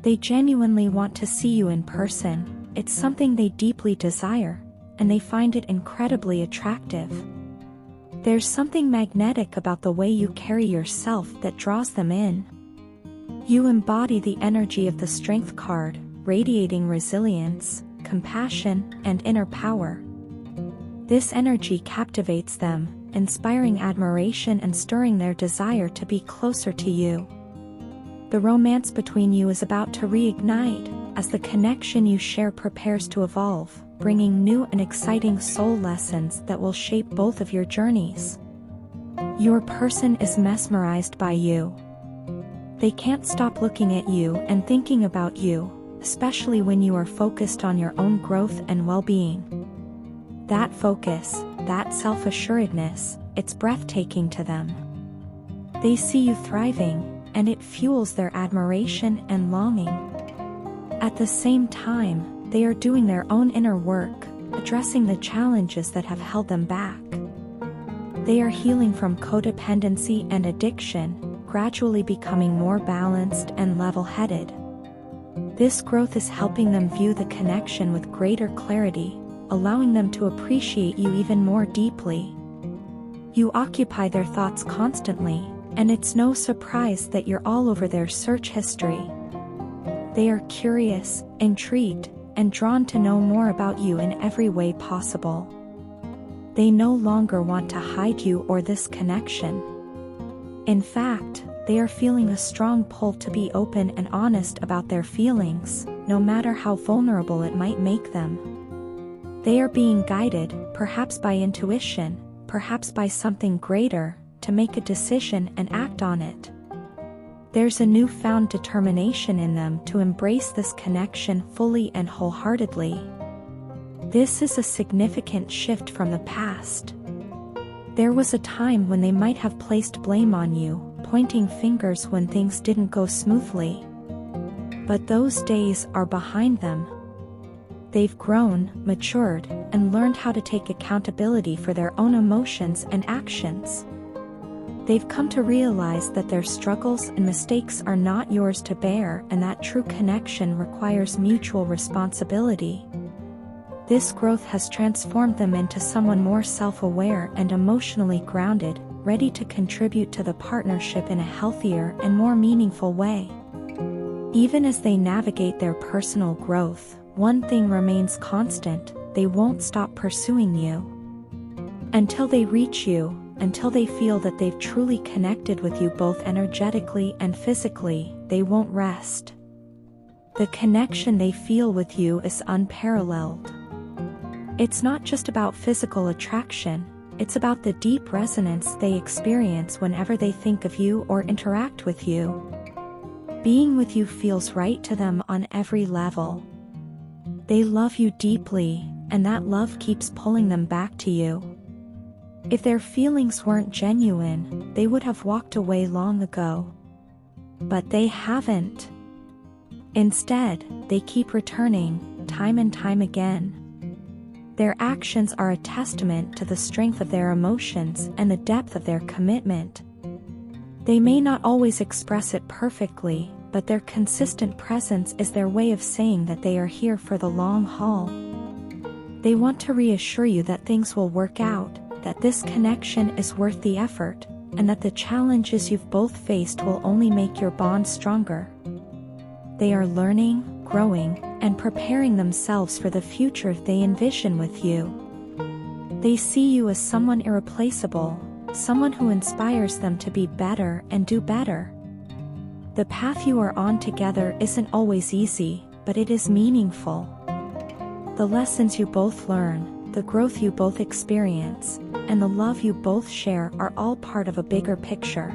They genuinely want to see you in person, it's something they deeply desire, and they find it incredibly attractive. There's something magnetic about the way you carry yourself that draws them in. You embody the energy of the Strength card, radiating resilience, compassion, and inner power. This energy captivates them, inspiring admiration and stirring their desire to be closer to you. The romance between you is about to reignite, as the connection you share prepares to evolve, bringing new and exciting soul lessons that will shape both of your journeys. Your person is mesmerized by you. They can't stop looking at you and thinking about you, especially when you are focused on your own growth and well-being. That focus, that self-assuredness, it's breathtaking to them. They see you thriving, and it fuels their admiration and longing. At the same time, they are doing their own inner work, addressing the challenges that have held them back. They are healing from codependency and addiction, gradually becoming more balanced and level-headed. This growth is helping them view the connection with greater clarity, allowing them to appreciate you even more deeply. You occupy their thoughts constantly, and it's no surprise that you're all over their search history. They are curious, intrigued, and drawn to know more about you in every way possible. They no longer want to hide you or this connection. In fact, they are feeling a strong pull to be open and honest about their feelings, no matter how vulnerable it might make them. They are being guided, perhaps by intuition, perhaps by something greater, to make a decision and act on it. There's a newfound determination in them to embrace this connection fully and wholeheartedly. This is a significant shift from the past. There was a time when they might have placed blame on you, pointing fingers when things didn't go smoothly. But those days are behind them. They've grown, matured, and learned how to take accountability for their own emotions and actions. They've come to realize that their struggles and mistakes are not yours to bear, and that true connection requires mutual responsibility. This growth has transformed them into someone more self-aware and emotionally grounded, ready to contribute to the partnership in a healthier and more meaningful way. Even as they navigate their personal growth, one thing remains constant: they won't stop pursuing you. Until they reach you, until they feel that they've truly connected with you both energetically and physically, they won't rest. The connection they feel with you is unparalleled. It's not just about physical attraction, it's about the deep resonance they experience whenever they think of you or interact with you. Being with you feels right to them on every level. They love you deeply, and that love keeps pulling them back to you. If their feelings weren't genuine, they would have walked away long ago. But they haven't. Instead, they keep returning, time and time again. Their actions are a testament to the strength of their emotions and the depth of their commitment. They may not always express it perfectly, but their consistent presence is their way of saying that they are here for the long haul. They want to reassure you that things will work out, that this connection is worth the effort, and that the challenges you've both faced will only make your bond stronger. They are learning, growing, and preparing themselves for the future they envision with you. They see you as someone irreplaceable, someone who inspires them to be better and do better. The path you are on together isn't always easy, but it is meaningful. The lessons you both learn, the growth you both experience, and the love you both share are all part of a bigger picture.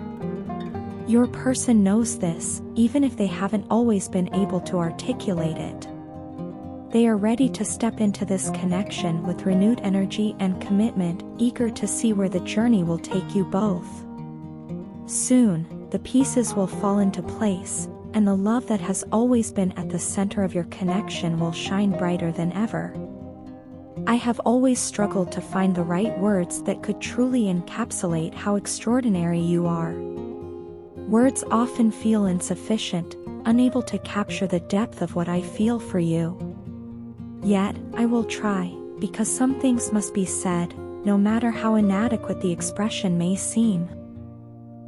Your person knows this, even if they haven't always been able to articulate it. They are ready to step into this connection with renewed energy and commitment, eager to see where the journey will take you both. Soon, the pieces will fall into place, and the love that has always been at the center of your connection will shine brighter than ever. I have always struggled to find the right words that could truly encapsulate how extraordinary you are. Words often feel insufficient, unable to capture the depth of what I feel for you. Yet, I will try, because some things must be said, no matter how inadequate the expression may seem.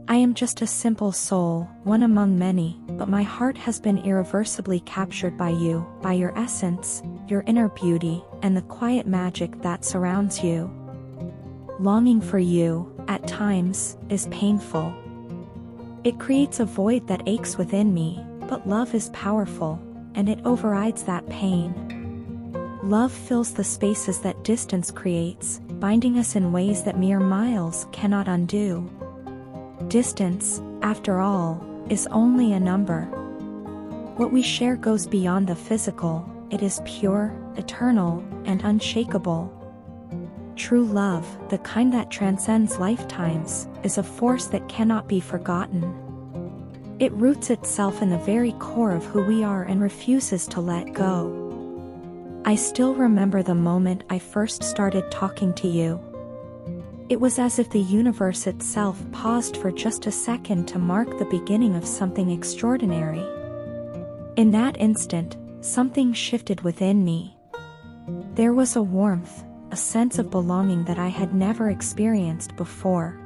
I am just a simple soul, one among many, but my heart has been irreversibly captured by you, by your essence, your inner beauty, and the quiet magic that surrounds you. Longing for you, at times, is painful. It creates a void that aches within me, but love is powerful, and it overrides that pain. Love fills the spaces that distance creates, binding us in ways that mere miles cannot undo. Distance, after all, is only a number. What we share goes beyond the physical, it is pure, eternal, and unshakable. True love, the kind that transcends lifetimes, is a force that cannot be forgotten. It roots itself in the very core of who we are and refuses to let go. I still remember the moment I first started talking to you. It was as if the universe itself paused for just a second to mark the beginning of something extraordinary. In that instant, something shifted within me. There was a warmth, a sense of belonging that I had never experienced before.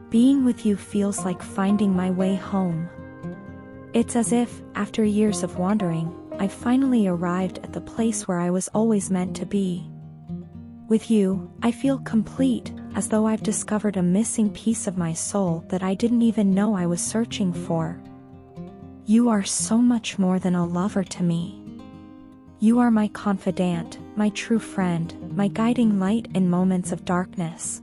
Being with you feels like finding my way home. It's as if, after years of wandering, I finally arrived at the place where I was always meant to be. With you, I feel complete, as though I've discovered a missing piece of my soul that I didn't even know I was searching for. You are so much more than a lover to me. You are my confidant, my true friend, my guiding light in moments of darkness.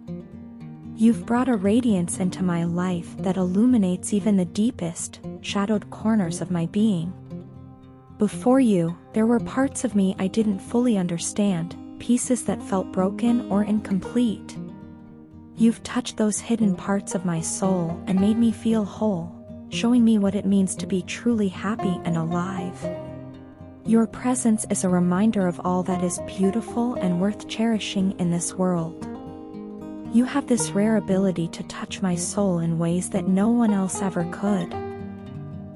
You've brought a radiance into my life that illuminates even the deepest, shadowed corners of my being. Before you, there were parts of me I didn't fully understand, pieces that felt broken or incomplete. You've touched those hidden parts of my soul and made me feel whole, showing me what it means to be truly happy and alive. Your presence is a reminder of all that is beautiful and worth cherishing in this world. You have this rare ability to touch my soul in ways that no one else ever could.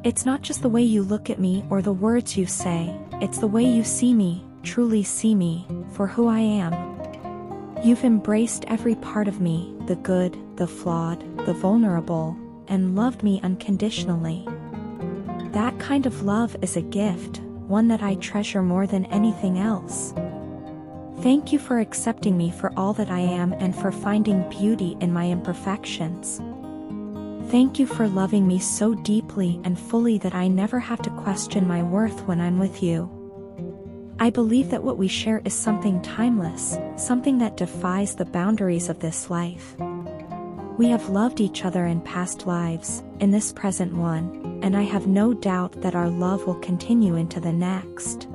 It's not just the way you look at me or the words you say, it's the way you see me, truly see me, for who I am. You've embraced every part of me, the good, the flawed, the vulnerable, and loved me unconditionally. That kind of love is a gift, one that I treasure more than anything else. Thank you for accepting me for all that I am and for finding beauty in my imperfections. Thank you for loving me so deeply and fully that I never have to question my worth when I'm with you. I believe that what we share is something timeless, something that defies the boundaries of this life. We have loved each other in past lives, in this present one, and I have no doubt that our love will continue into the next.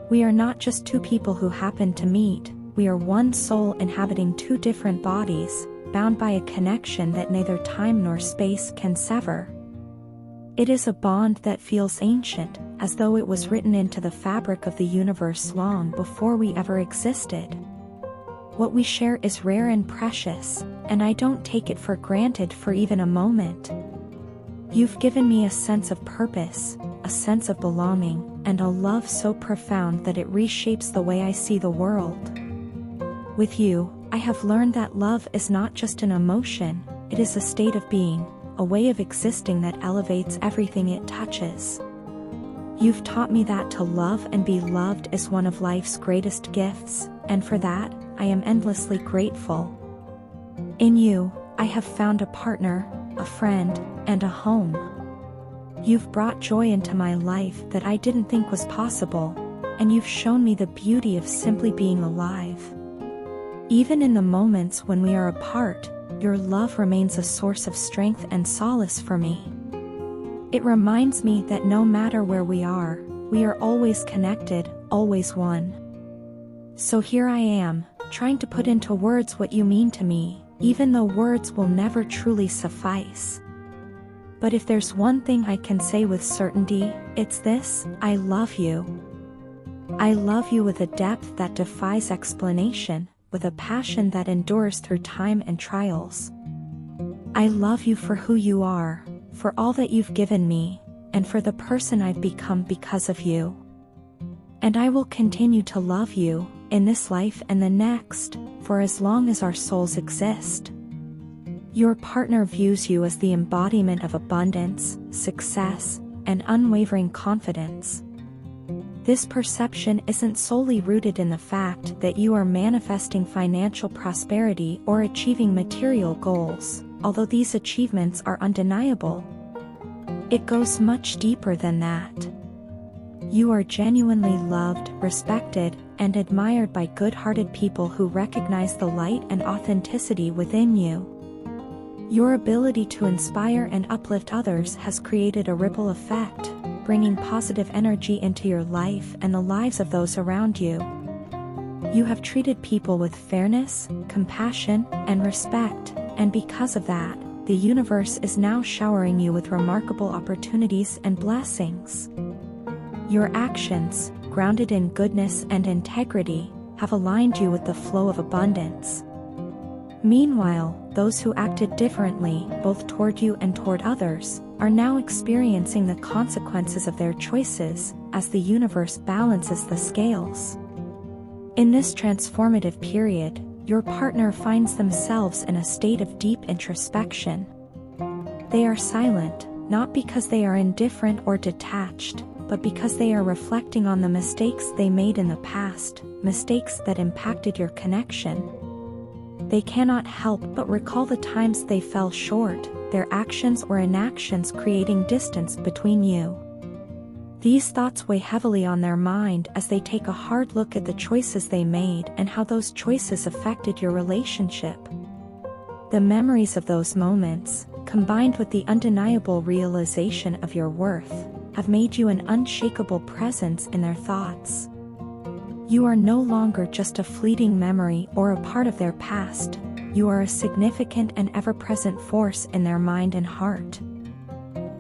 We are not just two people who happen to meet, we are one soul inhabiting two different bodies, bound by a connection that neither time nor space can sever. It is a bond that feels ancient, as though it was written into the fabric of the universe long before we ever existed. What we share is rare and precious, and I don't take it for granted for even a moment. You've given me a sense of purpose, a sense of belonging, and a love so profound that it reshapes the way I see the world. With you, I have learned that love is not just an emotion, it is a state of being, a way of existing that elevates everything it touches. You've taught me that to love and be loved is one of life's greatest gifts, and for that, I am endlessly grateful. In you, I have found a partner, a friend, and a home. You've brought joy into my life that I didn't think was possible, and you've shown me the beauty of simply being alive. Even in the moments when we are apart, your love remains a source of strength and solace for me. It reminds me that no matter where we are always connected, always one. So here I am, trying to put into words what you mean to me, even though words will never truly suffice. But if there's one thing I can say with certainty, it's this: I love you. I love you with a depth that defies explanation, with a passion that endures through time and trials. I love you for who you are, for all that you've given me, and for the person I've become because of you. And I will continue to love you, in this life and the next, for as long as our souls exist. Your partner views you as the embodiment of abundance, success, and unwavering confidence. This perception isn't solely rooted in the fact that you are manifesting financial prosperity or achieving material goals, although these achievements are undeniable. It goes much deeper than that. You are genuinely loved, respected, and admired by good-hearted people who recognize the light and authenticity within you. Your ability to inspire and uplift others has created a ripple effect, bringing positive energy into your life and the lives of those around you. You have treated people with fairness, compassion, and respect, and because of that, the universe is now showering you with remarkable opportunities and blessings. Your actions, grounded in goodness and integrity, have aligned you with the flow of abundance. Meanwhile, those who acted differently, both toward you and toward others, are now experiencing the consequences of their choices, as the universe balances the scales. In this transformative period, your partner finds themselves in a state of deep introspection. They are silent, not because they are indifferent or detached, but because they are reflecting on the mistakes they made in the past, mistakes that impacted your connection. They cannot help but recall the times they fell short, their actions or inactions creating distance between you. These thoughts weigh heavily on their mind as they take a hard look at the choices they made and how those choices affected your relationship. The memories of those moments, combined with the undeniable realization of your worth, have made you an unshakable presence in their thoughts. You are no longer just a fleeting memory or a part of their past, you are a significant and ever-present force in their mind and heart.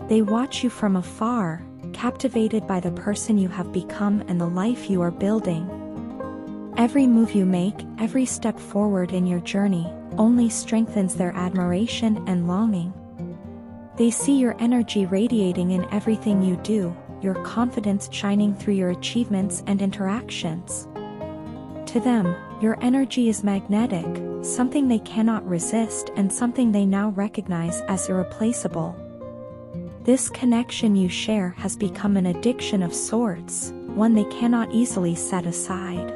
They watch you from afar, captivated by the person you have become and the life you are building. Every move you make, every step forward in your journey, only strengthens their admiration and longing. They see your energy radiating in everything you do, your confidence shining through your achievements and interactions. To them, your energy is magnetic, something they cannot resist and something they now recognize as irreplaceable. This connection you share has become an addiction of sorts, one they cannot easily set aside.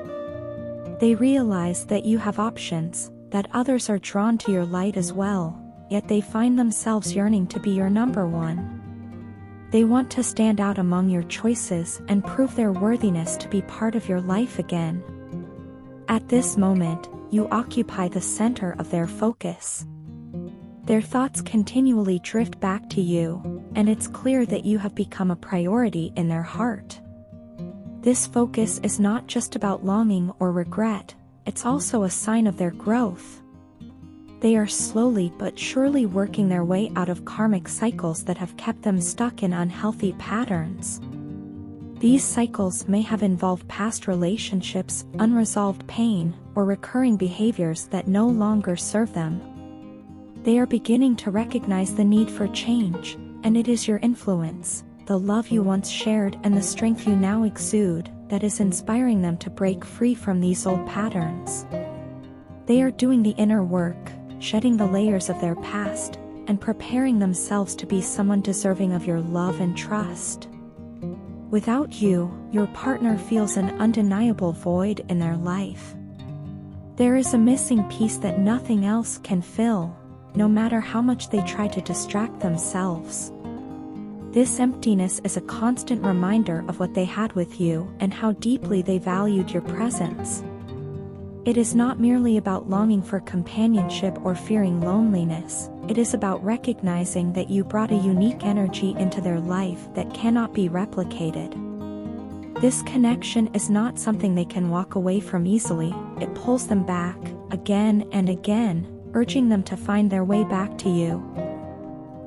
They realize that you have options, that others are drawn to your light as well, yet they find themselves yearning to be your number one. They want to stand out among your choices and prove their worthiness to be part of your life again. At this moment, you occupy the center of their focus. Their thoughts continually drift back to you, and it's clear that you have become a priority in their heart. This focus is not just about longing or regret, it's also a sign of their growth. They are slowly but surely working their way out of karmic cycles that have kept them stuck in unhealthy patterns. These cycles may have involved past relationships, unresolved pain, or recurring behaviors that no longer serve them. They are beginning to recognize the need for change, and it is your influence, the love you once shared and the strength you now exude, that is inspiring them to break free from these old patterns. They are doing the inner work, shedding the layers of their past, and preparing themselves to be someone deserving of your love and trust. Without you, your partner feels an undeniable void in their life. There is a missing piece that nothing else can fill, no matter how much they try to distract themselves. This emptiness is a constant reminder of what they had with you and how deeply they valued your presence. It is not merely about longing for companionship or fearing loneliness, it is about recognizing that you brought a unique energy into their life that cannot be replicated. This connection is not something they can walk away from easily, it pulls them back, again and again, urging them to find their way back to you.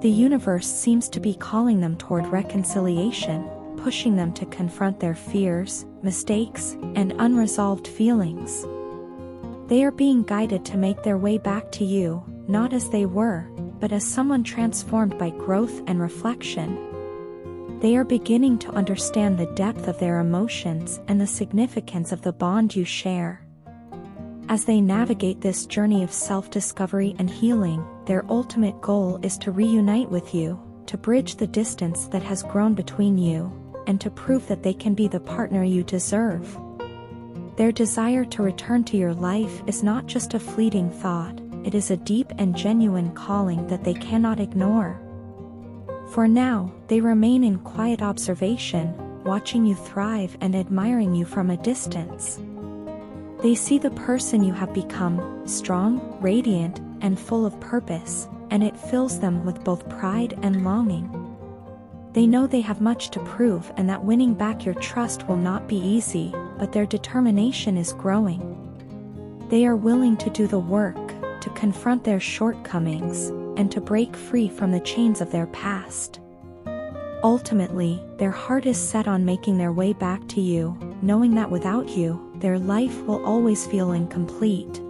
The universe seems to be calling them toward reconciliation, pushing them to confront their fears, mistakes, and unresolved feelings. They are being guided to make their way back to you, not as they were, but as someone transformed by growth and reflection. They are beginning to understand the depth of their emotions and the significance of the bond you share. As they navigate this journey of self-discovery and healing, their ultimate goal is to reunite with you, to bridge the distance that has grown between you, and to prove that they can be the partner you deserve. Their desire to return to your life is not just a fleeting thought, it is a deep and genuine calling that they cannot ignore. For now, they remain in quiet observation, watching you thrive and admiring you from a distance. They see the person you have become, strong, radiant, and full of purpose, and it fills them with both pride and longing. They know they have much to prove and that winning back your trust will not be easy, but their determination is growing. They are willing to do the work, to confront their shortcomings, and to break free from the chains of their past. Ultimately, their heart is set on making their way back to you, knowing that without you, their life will always feel incomplete.